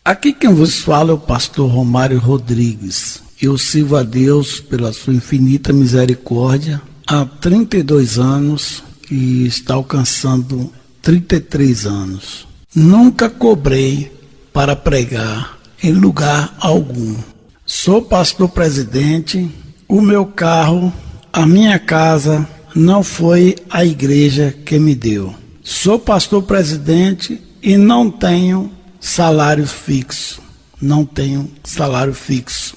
Aqui quem vos fala é o pastor Romário Rodrigues. Eu sirvo a Deus pela sua infinita misericórdia há 32 anos e está alcançando 33 anos. Nunca cobrei para pregar em lugar algum. Sou pastor presidente, o meu carro, a minha casa não foi a igreja que me deu. Sou pastor presidente e não tenho salário fixo. Não tenho salário fixo.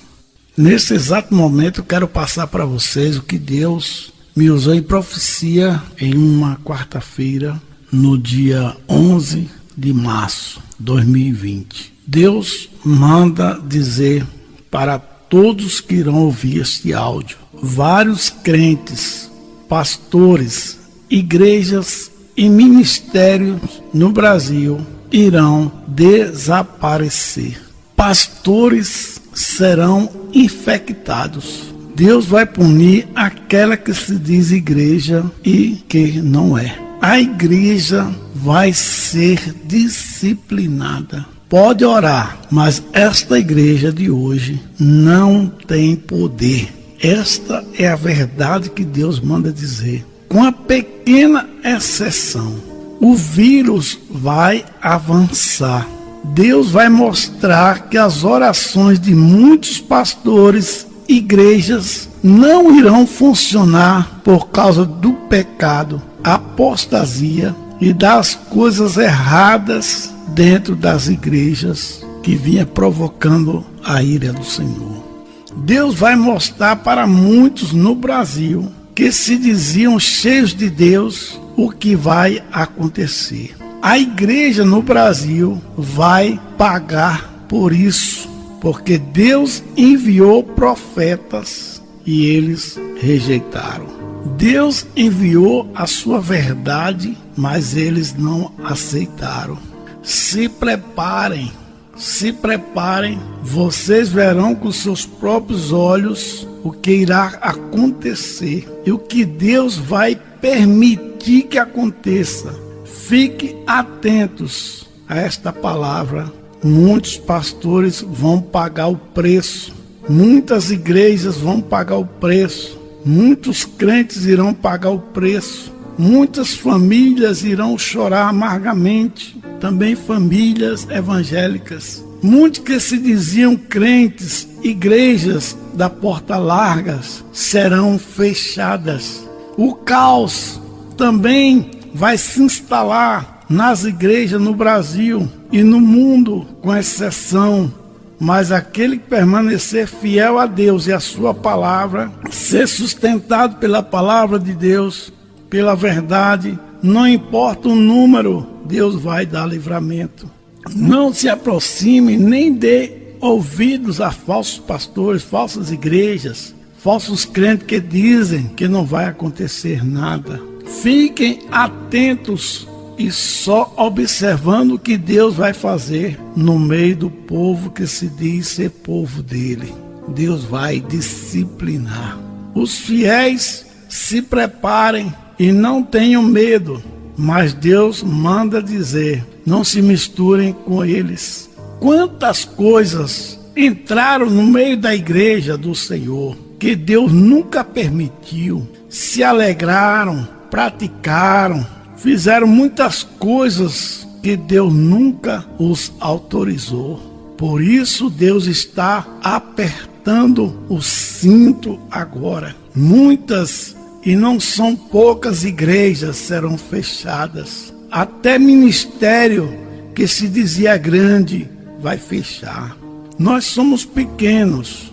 Nesse exato momento eu quero passar para vocês o que Deus me usou em profecia em uma quarta-feira, no dia 11 de março de 2020. Deus manda dizer para todos que irão ouvir este áudio: vários crentes, pastores, igrejas e ministérios no Brasil irão desaparecer. Pastores serão infectados. Deus vai punir aquela que se diz igreja e que não é. A igreja vai ser disciplinada. Pode orar, mas esta igreja de hoje não tem poder. Esta é a verdade que Deus manda dizer. Com a pequena exceção, o vírus vai avançar. Deus vai mostrar que as orações de muitos pastores, igrejas, não irão funcionar por causa do pecado, apostasia e das coisas erradas dentro das igrejas que vinha provocando a ira do Senhor. Deus vai mostrar para muitos no Brasil que se diziam cheios de Deus o que vai acontecer. A igreja no Brasil vai pagar por isso, porque Deus enviou profetas e eles rejeitaram. Deus enviou a sua verdade, mas eles não aceitaram. Se preparem, vocês verão com seus próprios olhos o que irá acontecer e o que Deus vai permitir que aconteça. Fiquem atentos a esta palavra. Muitos pastores vão pagar o preço, muitas igrejas vão pagar o preço, muitos crentes irão pagar o preço, muitas famílias irão chorar amargamente, também famílias evangélicas. Muitos que se diziam crentes, igrejas da porta largas, serão fechadas. O caos também vai se instalar nas igrejas no Brasil e no mundo, com exceção. Mas aquele que permanecer fiel a Deus e a sua palavra, ser sustentado pela palavra de Deus, pela verdade, não importa o número, Deus vai dar livramento. Não se aproxime nem dê ouvidos a falsos pastores, falsas igrejas, falsos crentes que dizem que não vai acontecer nada. Fiquem atentos e só observando o que Deus vai fazer no meio do povo que se diz ser povo dele. Deus vai disciplinar. Os fiéis se preparem e não tenham medo, mas Deus manda dizer: não se misturem com eles. Quantas coisas entraram no meio da igreja do Senhor que Deus nunca permitiu, se alegraram, praticaram, fizeram muitas coisas que Deus nunca os autorizou. Por isso Deus está apertando o cinto agora. Muitas, e não são poucas, igrejas serão fechadas. Até ministério que se dizia grande vai fechar. Nós somos pequenos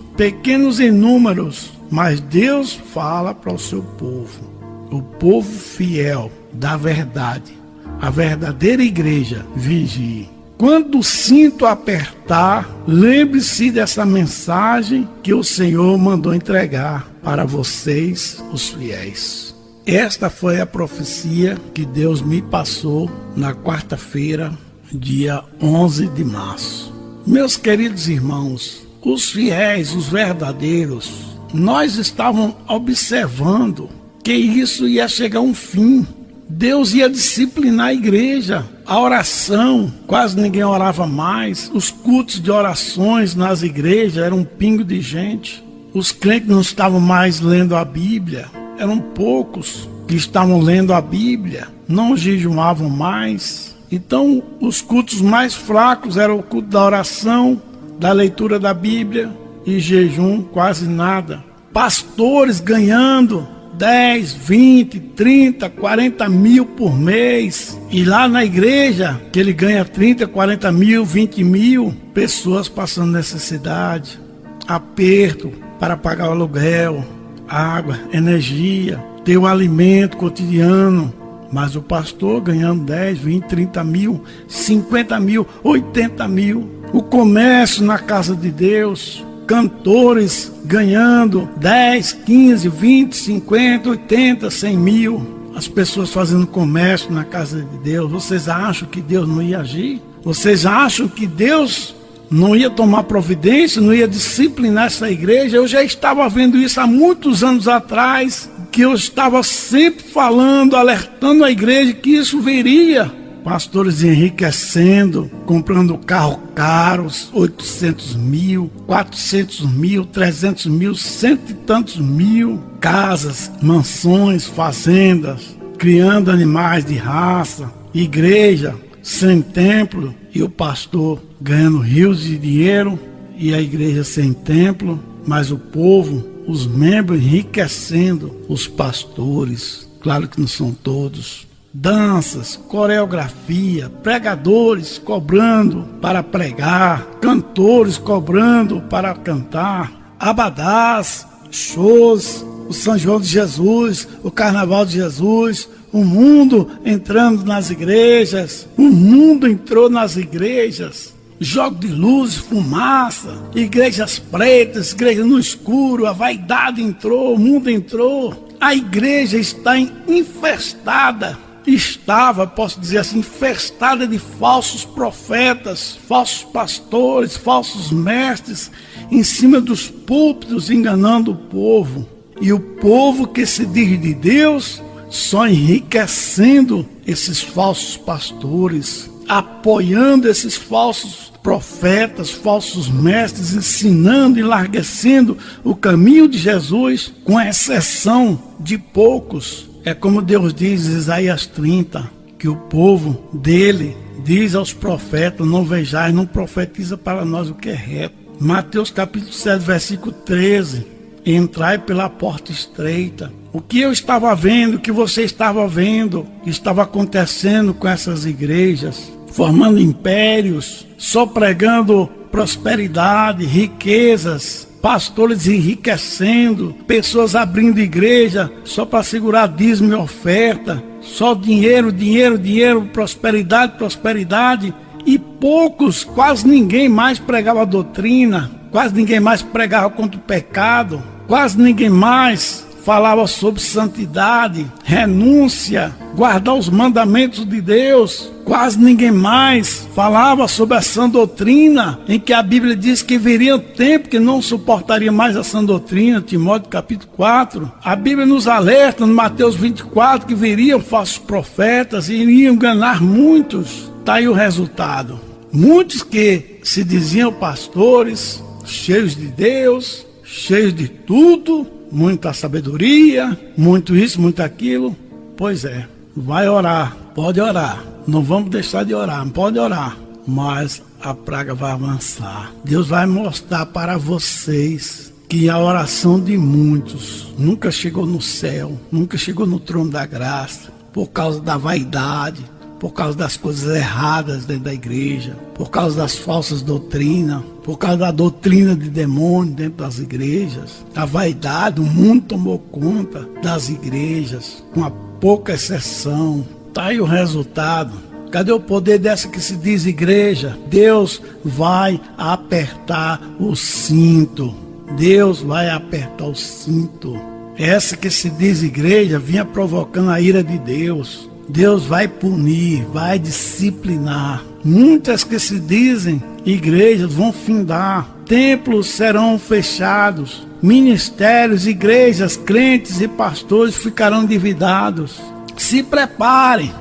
em números, mas Deus fala para o seu povo. O povo fiel da verdade, a verdadeira igreja, vigie. Quando o cinto apertar, lembre-se dessa mensagem que o Senhor mandou entregar para vocês, os fiéis. Esta foi a profecia que Deus me passou na quarta-feira, dia 11 de março. Meus queridos irmãos, os fiéis, os verdadeiros, nós estávamos observando que isso ia chegar a um fim. Deus ia disciplinar a igreja. A oração, quase ninguém orava mais. Os cultos de orações nas igrejas eram um pingo de gente. Os crentes não estavam mais lendo a Bíblia. Eram poucos que estavam lendo a Bíblia. Não jejuavam mais. Então, os cultos mais fracos eram o culto da oração, da leitura da Bíblia e jejum, quase nada. Pastores ganhando 10, 20, 30, 40 mil por mês. E lá na igreja, que ele ganha 30, 40 mil, 20 mil, pessoas passando necessidade, aperto para pagar o aluguel, água, energia, ter o alimento cotidiano. Mas o pastor ganhando 10, 20, 30 mil, 50 mil, 80 mil. O comércio na casa de Deus, cantores ganhando 10, 15, 20, 50, 80, 100 mil. As pessoas fazendo comércio na casa de Deus. Vocês acham que Deus não ia agir? Vocês acham que Deus não ia tomar providência, não ia disciplinar essa igreja? Eu já estava vendo isso há muitos anos atrás, que eu estava sempre falando, alertando a igreja que isso viria. Pastores enriquecendo, comprando carros caros, 800 mil, 400 mil, 300 mil, cento e tantos mil. Casas, mansões, fazendas, criando animais de raça. Igreja sem templo e o pastor ganhando rios de dinheiro e a igreja sem templo, mas o povo, os membros enriquecendo os pastores. Claro que não são todos. Danças, coreografia, pregadores cobrando para pregar, cantores cobrando para cantar, abadás, shows, o São João de Jesus, o Carnaval de Jesus, o mundo entrando nas igrejas, o mundo entrou nas igrejas, jogo de luz, fumaça, igrejas pretas, igreja no escuro, a vaidade entrou, o mundo entrou, a igreja está infestada. Estava, posso dizer assim, infestada de falsos profetas, falsos pastores, falsos mestres, em cima dos púlpitos, enganando o povo. E o povo que se diz de Deus, só enriquecendo esses falsos pastores, apoiando esses falsos profetas, falsos mestres, ensinando e enlarguecendo o caminho de Jesus, com exceção de poucos. É como Deus diz em Isaías 30, que o povo dele diz aos profetas: não vejais, não profetiza para nós o que é reto. Mateus capítulo 7, versículo 13, entrai pela porta estreita. O que eu estava vendo, o que você estava vendo, que estava acontecendo com essas igrejas, formando impérios, só pregando prosperidade, riquezas, pastores enriquecendo, pessoas abrindo igreja só para segurar dízimo e oferta, só dinheiro, dinheiro, dinheiro, prosperidade, prosperidade, e poucos, quase ninguém mais pregava a doutrina, quase ninguém mais pregava contra o pecado, quase ninguém mais falava sobre santidade, renúncia, guardar os mandamentos de Deus. Quase ninguém mais falava sobre a sã doutrina, em que a Bíblia diz que viria o tempo que não suportaria mais a sã doutrina, Timóteo capítulo 4. A Bíblia nos alerta no Mateus 24 que viriam falsos profetas e iriam enganar muitos. Está aí o resultado. Muitos que se diziam pastores, cheios de Deus, cheios de tudo, muita sabedoria, muito isso, muito aquilo. Pois é, vai orar, pode orar. Não vamos deixar de orar, pode orar. Mas a praga vai avançar. Deus vai mostrar para vocês que a oração de muitos nunca chegou no céu, nunca chegou no trono da graça, por causa da vaidade, por causa das coisas erradas dentro da igreja, por causa das falsas doutrinas, por causa da doutrina de demônio dentro das igrejas. A vaidade, o mundo tomou conta das igrejas, com a pouca exceção. Está aí o resultado. Cadê o poder dessa que se diz igreja? Deus vai apertar o cinto. Deus vai apertar o cinto. Essa que se diz igreja vinha provocando a ira de Deus. Deus vai punir, vai disciplinar. Muitas que se dizem igrejas vão findar. Templos serão fechados. Ministérios, igrejas, crentes e pastores ficarão endividados. se preparem,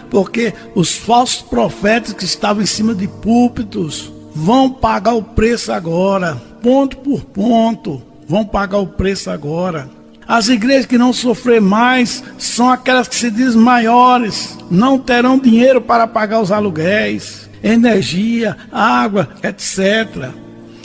porque os falsos profetas que estavam em cima de púlpitos vão pagar o preço agora, ponto por ponto, vão pagar o preço agora. As igrejas que não sofrer mais são aquelas que se dizem maiores, não terão dinheiro para pagar os aluguéis, energia, água, etc.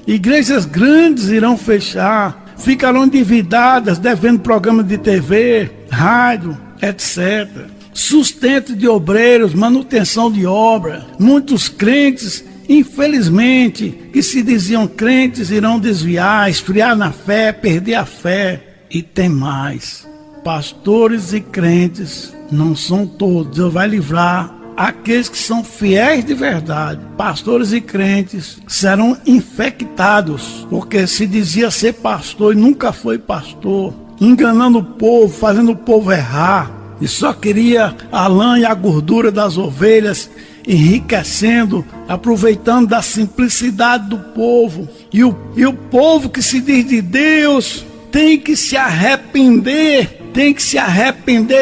Igrejas grandes irão fechar, ficarão endividadas, devendo programas de TV, rádio, etc. Sustento de obreiros, manutenção de obra. Muitos crentes, infelizmente, que se diziam crentes, irão desviar, esfriar na fé, perder a fé. E tem mais, pastores e crentes não são todos, Deus vai livrar aqueles que são fiéis de verdade. Pastores e crentes serão infectados, porque se dizia ser pastor e nunca foi pastor, enganando o povo, fazendo o povo errar, e só queria a lã e a gordura das ovelhas, enriquecendo, aproveitando da simplicidade do povo. E o povo que se diz de Deus tem que se arrepender,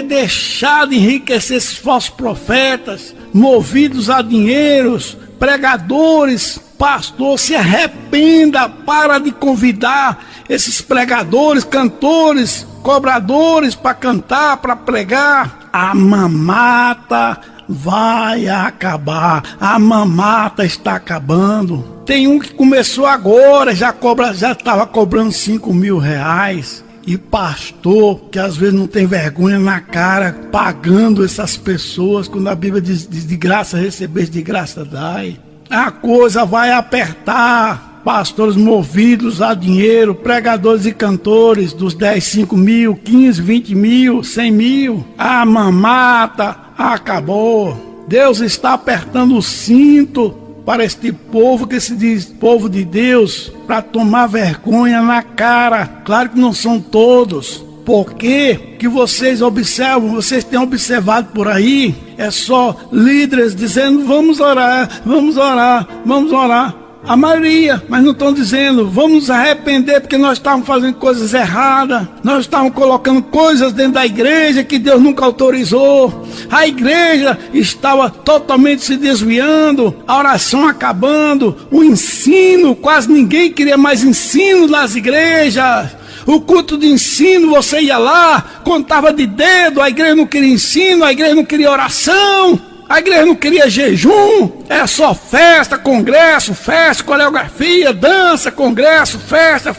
deixar de enriquecer esses falsos profetas, movidos a dinheiros, pregadores, pastor, se arrependa, para de convidar esses pregadores, cantores, cobradores para cantar, para pregar. A mamata vai acabar, a mamata está acabando. Tem um que começou agora, já estava cobrando 5 mil reais. E pastor, que às vezes não tem vergonha na cara, pagando essas pessoas, quando a Bíblia diz de graça receber, de graça dai. A coisa vai apertar. Pastores movidos a dinheiro, pregadores e cantores dos 10, 5 mil, 15, 20 mil, 100 mil. A mamata acabou. Deus está apertando o cinto para este povo que se diz povo de Deus, para tomar vergonha na cara. Claro que não são todos. Porque que vocês observam, vocês têm observado por aí, é só líderes dizendo vamos orar, vamos orar, vamos orar. A maioria, mas não estão dizendo, vamos nos arrepender porque nós estávamos fazendo coisas erradas, nós estávamos colocando coisas dentro da igreja que Deus nunca autorizou, a igreja estava totalmente se desviando, a oração acabando, o ensino, quase ninguém queria mais ensino nas igrejas. O culto de ensino, você ia lá, contava de dedo, a igreja não queria ensino, a igreja não queria oração. A igreja não queria jejum, era só festa, congresso, festa, coreografia, dança, congresso, festa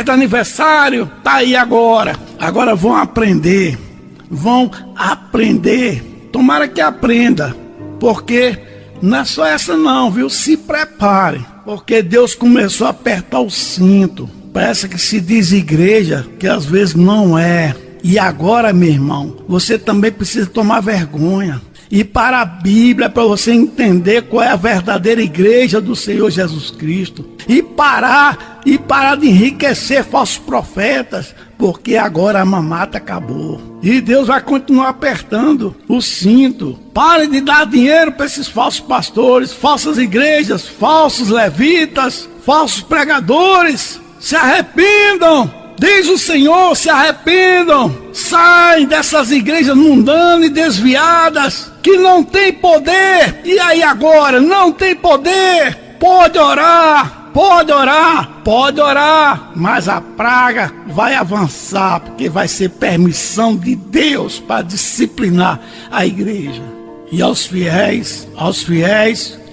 de aniversário. Tá aí agora. Agora vão aprender. Tomara que aprenda, porque não é só essa não, viu? Se prepare, porque Deus começou a apertar o cinto. Parece que se diz igreja, que às vezes não é. E agora, meu irmão, você também precisa tomar vergonha. E para a Bíblia, para você entender qual é a verdadeira igreja do Senhor Jesus Cristo. E parar de enriquecer falsos profetas, porque agora a mamata acabou. E Deus vai continuar apertando o cinto. Pare de dar dinheiro para esses falsos pastores, falsas igrejas, falsos levitas, falsos pregadores. Se arrependam! Diz o Senhor, se arrependam, saem dessas igrejas mundanas e desviadas, que não tem poder. E aí agora, não tem poder. Pode orar, mas a praga vai avançar, porque vai ser permissão de Deus para disciplinar a igreja. E aos fiéis,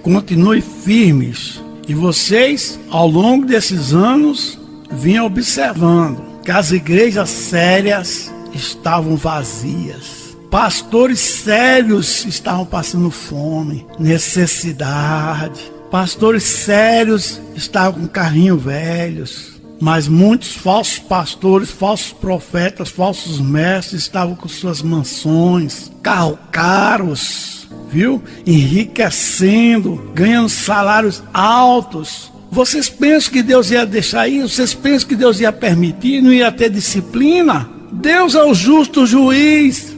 continue firmes. E vocês, ao longo desses anos, vinha observando que as igrejas sérias estavam vazias. Pastores sérios estavam passando fome, necessidade. Pastores sérios estavam com carrinho velhos. Mas muitos falsos pastores, falsos profetas, falsos mestres estavam com suas mansões, carros caros, viu? Enriquecendo, ganhando salários altos. Vocês pensam que Deus ia deixar isso? Vocês pensam que Deus ia permitir? Não ia ter disciplina? Deus é o justo juiz.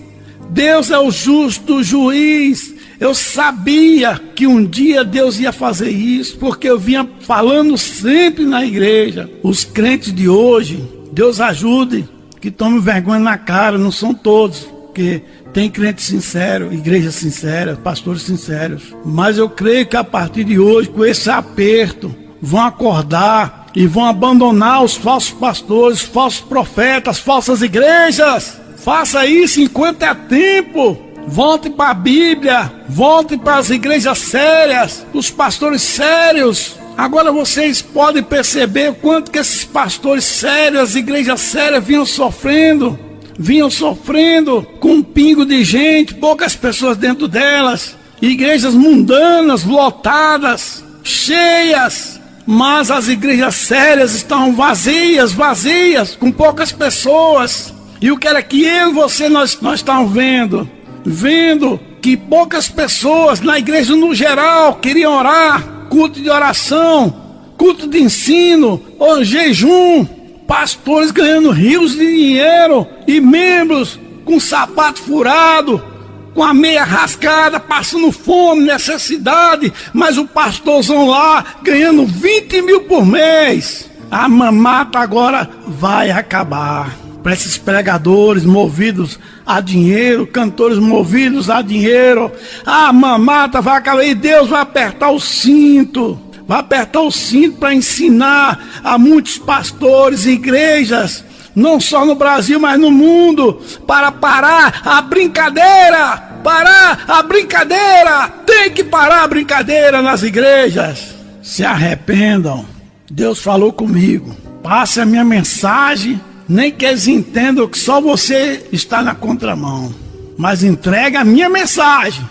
Deus é o justo juiz. Eu sabia que um dia Deus ia fazer isso, porque eu vinha falando sempre na igreja. Os crentes de hoje, Deus ajude, que tomem vergonha na cara, não são todos. porque tem crente sincero, igreja sincera, pastores sinceros. Mas eu creio que a partir de hoje, com esse aperto, vão acordar e vão abandonar os falsos pastores, falsos profetas, falsas igrejas. Faça isso enquanto é tempo. Volte para a Bíblia, volte para as igrejas sérias, os pastores sérios. Agora vocês podem perceber o quanto que esses pastores sérios, as igrejas sérias vinham sofrendo com um pingo de gente, poucas pessoas dentro delas, igrejas mundanas, lotadas, cheias, mas as igrejas sérias estavam vazias, com poucas pessoas. E o que era que eu e você nós estávamos vendo que poucas pessoas na igreja no geral queriam orar, culto de oração, culto de ensino, ou jejum, pastores ganhando rios de dinheiro e membros com sapato furado, com a meia rasgada, passando fome, necessidade, mas o pastorzão lá ganhando 20 mil por mês. A mamata agora vai acabar. Para esses pregadores movidos a dinheiro, cantores movidos a dinheiro, a mamata vai acabar e Deus vai apertar o cinto. Vai apertar o cinto para ensinar a muitos pastores e igrejas, não só no Brasil, mas no mundo, para parar a brincadeira. Tem que parar a brincadeira nas igrejas. Se arrependam. Deus falou comigo. Passe a minha mensagem. Nem que eles entendam que só você está na contramão. Mas entrega a minha mensagem.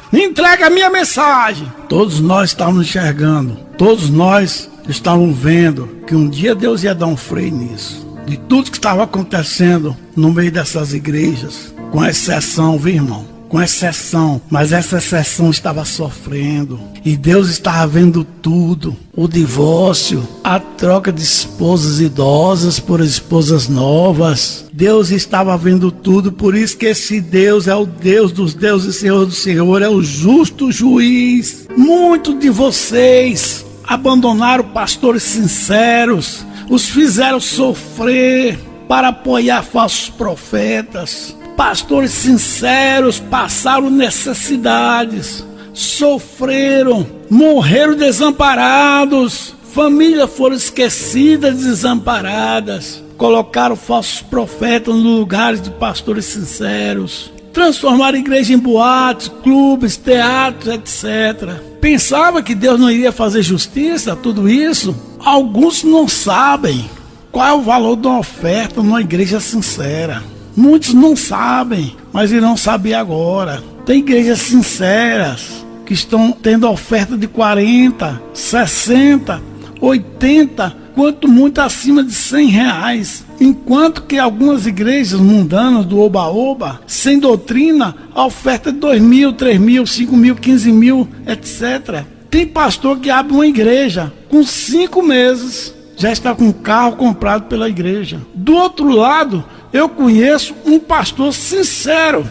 Todos nós estávamos enxergando. Todos nós estávamos vendo que um dia Deus ia dar um freio nisso. De tudo que estava acontecendo no meio dessas igrejas. Com exceção, viu, irmão? Com exceção, mas essa exceção estava sofrendo. E Deus estava vendo tudo. O divórcio, a troca de esposas idosas por esposas novas. Deus estava vendo tudo, por isso que esse Deus é o Deus dos deuses e Senhor do Senhor, é o justo juiz. Muitos de vocês abandonaram pastores sinceros, os fizeram sofrer para apoiar falsos profetas. Pastores sinceros passaram necessidades, sofreram, morreram desamparados, famílias foram esquecidas, desamparadas, colocaram falsos profetas no lugar de pastores sinceros, transformaram a igreja em boates, clubes, teatros, etc. Pensava que Deus não iria fazer justiça a tudo isso? Alguns não sabem qual é o valor de uma oferta numa igreja sincera. Muitos não sabem, mas irão saber agora. Tem igrejas sinceras que estão tendo oferta de 40, 60, 80, quanto muito acima de 100 reais. Enquanto que algumas igrejas mundanas do oba-oba, sem doutrina, a oferta é 2 mil, 3 mil, 5 mil, 15 mil, etc. Tem pastor que abre uma igreja com 5 meses, já está com um carro comprado pela igreja. Do outro lado, eu conheço um pastor sincero,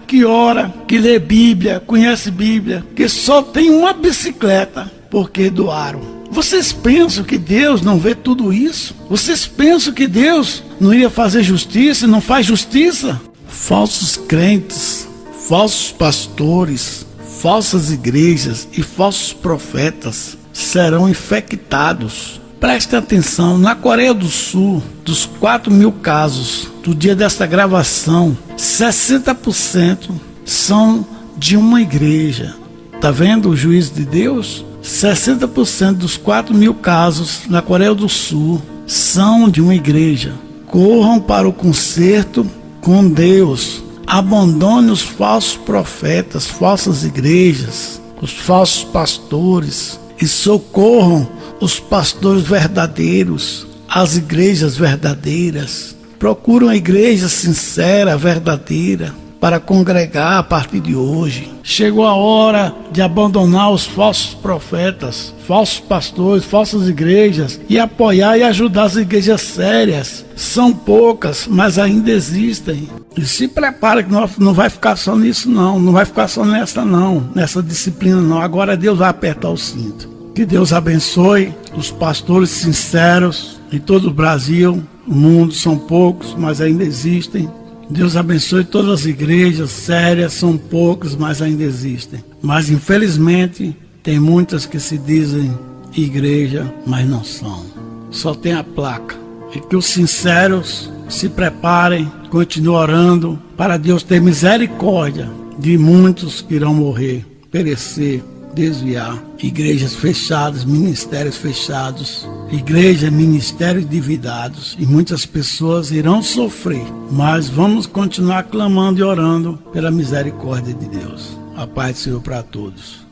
que ora, que lê Bíblia, conhece Bíblia, que só tem uma bicicleta porque doaram. Vocês pensam que Deus não vê tudo isso? Vocês pensam que Deus não ia fazer justiça e não faz justiça? Falsos crentes, falsos pastores, falsas igrejas e falsos profetas serão infectados. Preste atenção, na Coreia do Sul, dos 4 mil casos do dia desta gravação, 60% são de uma igreja. Tá vendo o juízo de Deus? 60% dos 4 mil casos na Coreia do Sul são de uma igreja. Corram para o conserto com Deus. Abandone os falsos profetas, falsas igrejas, os falsos pastores e socorram os pastores verdadeiros, as igrejas verdadeiras. Procure uma igreja sincera, verdadeira, para congregar a partir de hoje. Chegou a hora de abandonar os falsos profetas, falsos pastores, falsas igrejas e apoiar e ajudar as igrejas sérias. São poucas, mas ainda existem. E se prepara que não vai ficar só nisso não vai ficar só nessa disciplina não. Agora Deus vai apertar o cinto. Que Deus abençoe os pastores sinceros em todo o Brasil. O mundo são poucos, mas ainda existem. Deus abençoe todas as igrejas sérias, são poucas, mas ainda existem. Mas infelizmente tem muitas que se dizem igreja, mas não são. Só tem a placa. E que os sinceros se preparem, continuem orando para Deus ter misericórdia de muitos que irão morrer, perecer, desviar. Igrejas fechadas, ministérios fechados, igreja, ministérios endividados, e muitas pessoas irão sofrer, mas vamos continuar clamando e orando pela misericórdia de Deus. A paz do Senhor para todos.